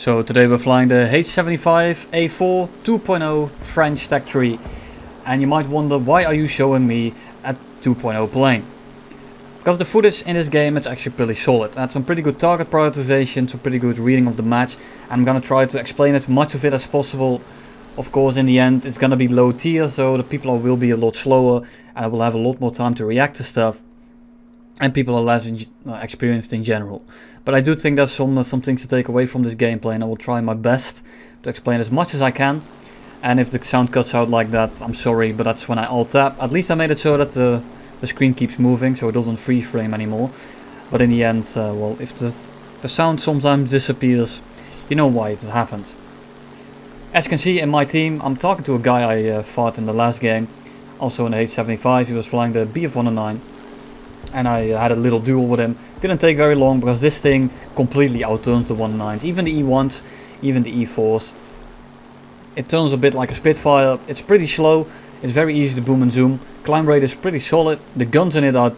So today we're flying the H-75A-4 2.0 French Tech 3, and you might wonder, why are you showing me a 2.0 plane? Because the footage in this game is actually pretty solid. It had some pretty good target prioritization, some pretty good reading of the match, and I'm gonna try to explain as much of it as possible. Of course, in the end it's gonna be low tier, so the people will be a lot slower and I will have a lot more time to react to stuff. And people are less experienced in general. But I do think there's some things to take away from this gameplay, and I will try my best to explain as much as I can. And if the sound cuts out like that, I'm sorry, but that's when I alt-tab. At least I made it so that the screen keeps moving, so it doesn't freeze frame anymore. But in the end, well, if the sound sometimes disappears, you know why it happens. As you can see in my team, I'm talking to a guy I fought in the last game. Also in the H-75, he was flying the BF-109. And I had a little duel with him. Didn't take very long because this thing completely outturns the 109s, even the E1s, even the E4s. It turns a bit like a Spitfire. It's pretty slow. It's very easy to boom and zoom. Climb rate is pretty solid. The guns in it are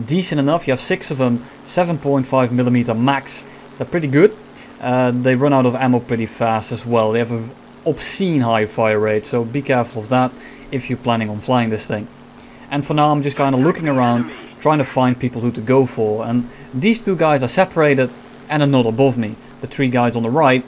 decent enough. You have 6 of them, 7.5mm max. They're pretty good. They run out of ammo pretty fast as well. They have an obscene high fire rate, so be careful of that if you're planning on flying this thing. And for now I'm just kind of looking around, trying to find people who to go for, and these two guys are separated and are not above me. The 3 guys on the right,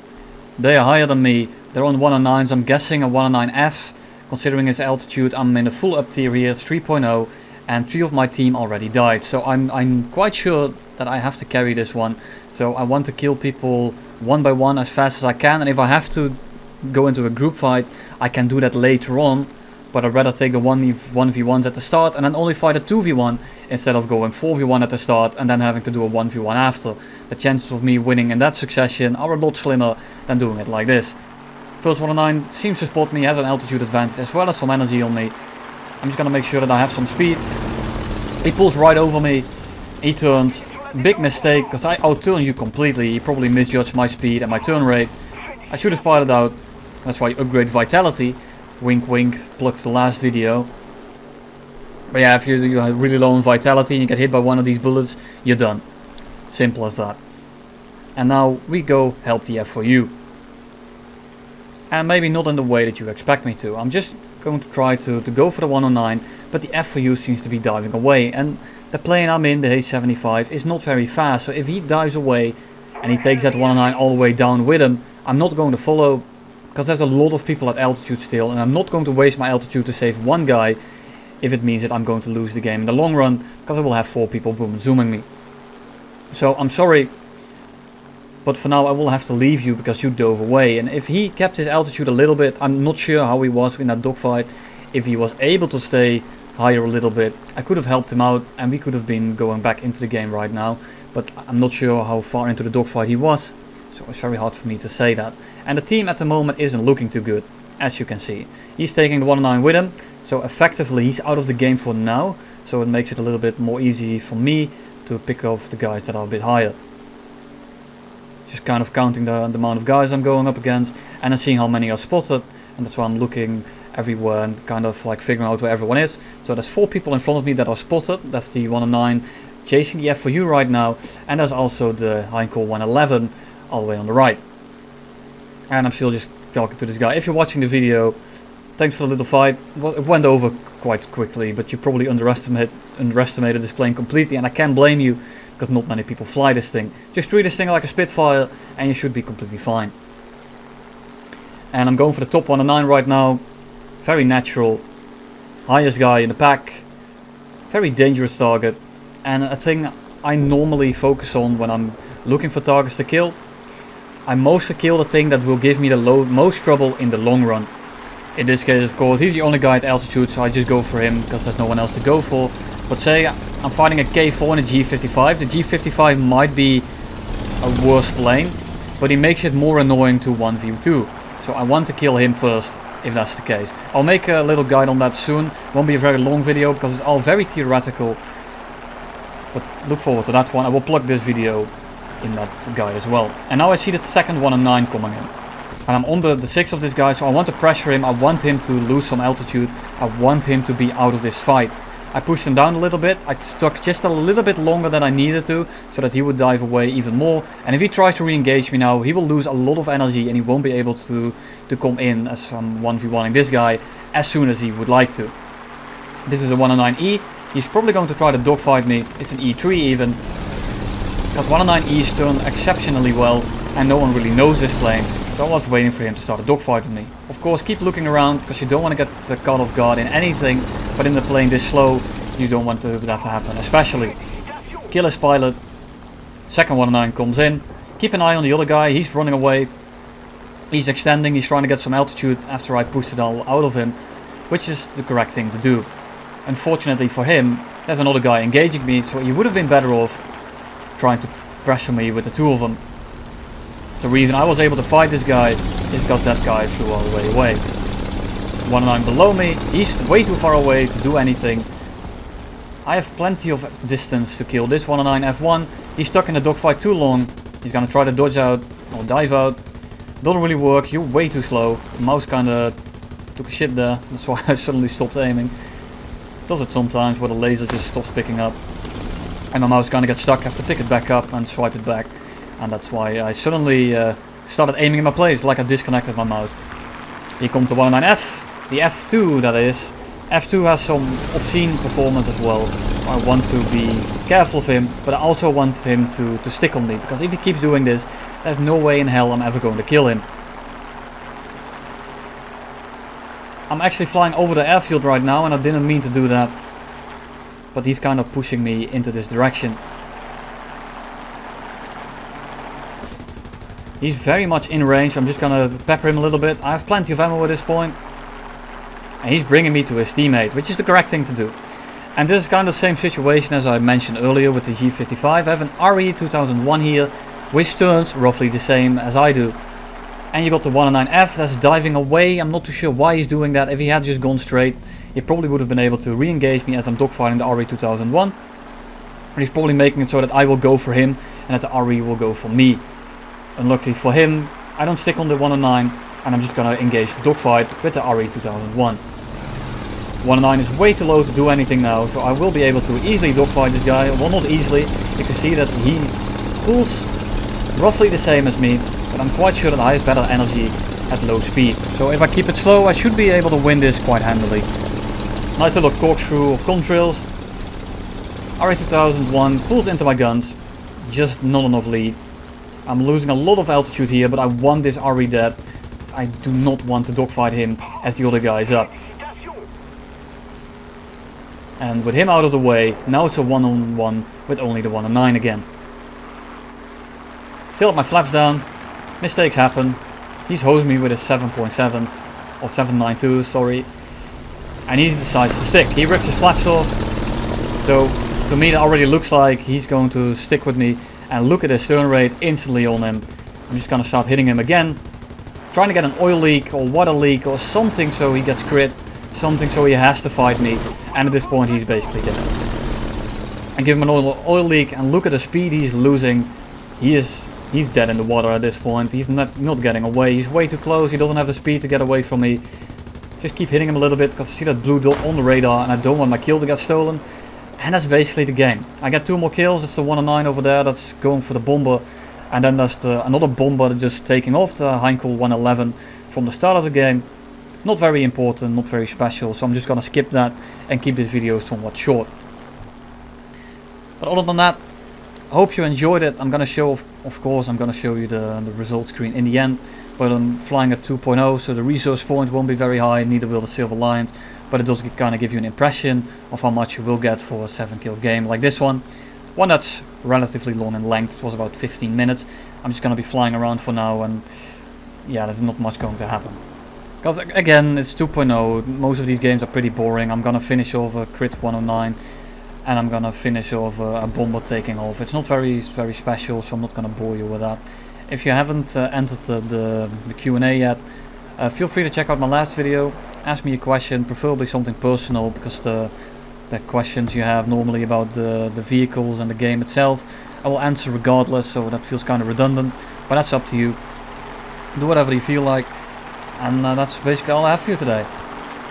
they are higher than me. They're on 109s, I'm guessing a 109F. Considering its altitude, I'm in the full up tier here, it's 3.0, and 3 of my team already died. So I'm quite sure that I have to carry this one. So I want to kill people one by one as fast as I can, and if I have to go into a group fight, I can do that later on. But I'd rather take the 1v1s at the start and then only fight a 2v1 instead of going 4v1 at the start and then having to do a 1v1 after. The chances of me winning in that succession are a lot slimmer than doing it like this. First 109 seems to spot me, has an altitude advantage as well as some energy on me. I'm just gonna make sure that I have some speed. He pulls right over me, he turns. Big mistake, because I outturn you completely. He probably misjudged my speed and my turn rate. I should have spotted out. That's why you upgrade vitality. Wink wink, plugged the last video. But yeah, if you're really low on vitality and you get hit by one of these bullets, you're done. Simple as that. And now we go help the F4U. And maybe not in the way that you expect me to. I'm just going to try to go for the 109, but the F4U seems to be diving away. And the plane I'm in, the H-75, is not very fast. So if he dives away and he takes that 109 all the way down with him, I'm not going to follow. Because there's a lot of people at altitude still, and I'm not going to waste my altitude to save one guy if it means that I'm going to lose the game in the long run, because I will have 4 people boom zooming me. So I'm sorry, but for now I will have to leave you because you dove away. And if he kept his altitude a little bit, I'm not sure how he was in that dogfight. If he was able to stay higher a little bit, I could have helped him out and we could have been going back into the game right now. But I'm not sure how far into the dogfight he was. So it's very hard for me to say that. And the team at the moment isn't looking too good, as you can see. He's taking the 109 with him, so effectively he's out of the game for now. So it makes it a little bit more easy for me to pick off the guys that are a bit higher. Just kind of counting the amount of guys I'm going up against and then seeing how many are spotted. And that's why I'm looking everywhere and kind of like figuring out where everyone is. So there's 4 people in front of me that are spotted. That's the 109 chasing the F4U right now. And there's also the Heinkel 111 all the way on the right. And I'm still just talking to this guy. If you're watching the video, thanks for the little fight. Well, it went over quite quickly, but you probably underestimated this plane completely, and I can't blame you, because not many people fly this thing. Just treat this thing like a Spitfire and you should be completely fine. And I'm going for the top 109 right now. Very natural. Highest guy in the pack. Very dangerous target. And a thing I normally focus on when I'm looking for targets to kill. I mostly kill the thing that will give me the most trouble in the long run. In this case, of course, he's the only guy at altitude, so I just go for him because there's no one else to go for. But say I'm fighting a K4 in a G55. The G55 might be a worse plane, but he makes it more annoying to 1v2. So I want to kill him first, if that's the case. I'll make a little guide on that soon. Won't be a very long video because it's all very theoretical. But look forward to that one. I will plug this video in that guide as well. And now I see the second 109 coming in. And I'm on the 6 of this guy, so I want to pressure him. I want him to lose some altitude. I want him to be out of this fight. I pushed him down a little bit. I stuck just a little bit longer than I needed to, so that he would dive away even more. And if he tries to re-engage me now, he will lose a lot of energy and he won't be able to come in as I'm 1v1ing this guy as soon as he would like to. This is a 109E. He's probably going to try to dogfight me. It's an E3 even. But 109Es turn exceptionally well and no one really knows this plane. So I was waiting for him to start a dogfight with me. Of course, keep looking around because you don't want to get the caught off guard in anything. But in the plane this slow, you don't want that to happen. Especially kill his pilot. Second 109 comes in. Keep an eye on the other guy. He's running away. He's extending. He's trying to get some altitude after I pushed it all out of him. Which is the correct thing to do. Unfortunately for him, there's another guy engaging me. So he would have been better off trying to pressure me with the two of them. The reason I was able to fight this guy is because that guy flew all the way away. 109 below me, he's way too far away to do anything. I have plenty of distance to kill this 109 F1. He's stuck in the dogfight too long. He's gonna try to dodge out or dive out. Doesn't really work, you're way too slow. The mouse kinda took a shit there, that's why I suddenly stopped aiming. Does it sometimes where the laser just stops picking up. And my mouse kinda gets stuck, I have to pick it back up and swipe it back. And that's why I suddenly started aiming in my place, like I disconnected my mouse. Here comes the 109F, the F2 that is. F2 has some obscene performance as well. I want to be careful of him, but I also want him to stick on me. Because if he keeps doing this, there's no way in hell I'm ever going to kill him. I'm actually flying over the airfield right now and I didn't mean to do that. But he's kind of pushing me into this direction. He's very much in range. I'm just gonna pepper him a little bit. I have plenty of ammo at this point. And he's bringing me to his teammate, which is the correct thing to do. And this is kind of the same situation as I mentioned earlier with the G55. I have an RE 2001 here, which turns roughly the same as I do. And you got the 109F that's diving away. I'm not too sure why he's doing that. If he had just gone straight, he probably would have been able to re-engage me as I'm dogfighting the RE 2001. But he's probably making it so that I will go for him and that the RE will go for me. Unluckily for him, I don't stick on the 109 and I'm just gonna engage the dogfight with the RE 2001. 109 is way too low to do anything now, so I will be able to easily dogfight this guy. Well, not easily, you can see that he pulls roughly the same as me, but I'm quite sure that I have better energy at low speed. So if I keep it slow, I should be able to win this quite handily. Nice little corkscrew of contrails. RE 2001 pulls into my guns, just not enough lead. I'm losing a lot of altitude here, but I want this RE dead. I do not want to dogfight him as the other guy is up. And with him out of the way, now it's a one-on-one with only the 109 again. Still have my flaps down. Mistakes happen. He's hosed me with his 7.7 or 792, sorry. And he decides to stick. He rips his flaps off. So to me that already looks like he's going to stick with me. And look at his turn rate instantly on him. I'm just gonna start hitting him again. Trying to get an oil leak or water leak or something so he gets crit. Something so he has to fight me. And at this point he's basically dead. I give him an oil leak and look at the speed he's losing. He's dead in the water at this point. He's not getting away. He's way too close. He doesn't have the speed to get away from me. Just keep hitting him a little bit because I see that blue dot on the radar and I don't want my kill to get stolen. And that's basically the game. I get 2 more kills. It's the 109 over there that's going for the bomber. And then there's another bomber just taking off the Heinkel 111 from the start of the game. Not very important, not very special. So I'm just gonna skip that and keep this video somewhat short. But other than that, I hope you enjoyed it. I'm gonna show, of course, I'm gonna show you the result screen in the end. But I'm flying at 2.0, so the resource point won't be very high, neither will the Silver Lions. But it does kind of give you an impression of how much you will get for a 7-kill game like this one. One that's relatively long in length. It was about 15 minutes. I'm just gonna be flying around for now, and yeah, there's not much going to happen. Because again, it's 2.0. Most of these games are pretty boring. I'm gonna finish off a crit 109. And I'm gonna finish off a bomber taking off. It's not very special, so I'm not gonna bore you with that. If you haven't entered the Q&A yet, feel free to check out my last video. Ask me a question, preferably something personal, because the questions you have normally about the vehicles and the game itself, I will answer regardless, so that feels kind of redundant. But that's up to you. Do whatever you feel like. And that's basically all I have for you today.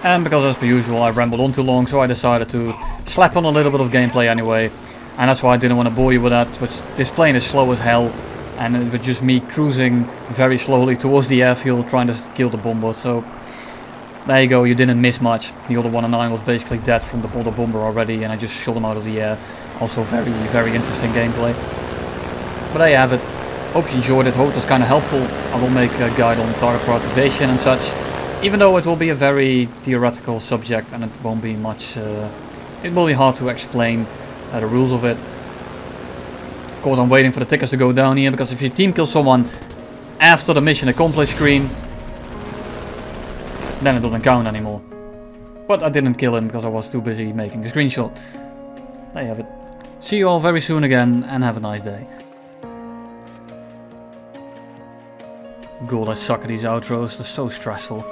And because as per usual I rambled on too long, so I decided to slap on a little bit of gameplay anyway. And that's why I didn't want to bore you with that. But this plane is slow as hell. And it was just me cruising very slowly towards the airfield trying to kill the bomber. So there you go, you didn't miss much. The other 109 was basically dead from the bomber already. And I just shot him out of the air. Also very, very interesting gameplay. But there you have it. Hope you enjoyed it. Hope it was kind of helpful. I will make a guide on target prioritization and such. Even though it will be a very theoretical subject and it won't be much... it will be hard to explain the rules of it. Of course, I'm waiting for the tickers to go down here, because if your team kills someone after the mission accomplished screen, then it doesn't count anymore. But I didn't kill him because I was too busy making a screenshot. There you have it. See you all very soon again and have a nice day. God, I suck at these outros, they're so stressful.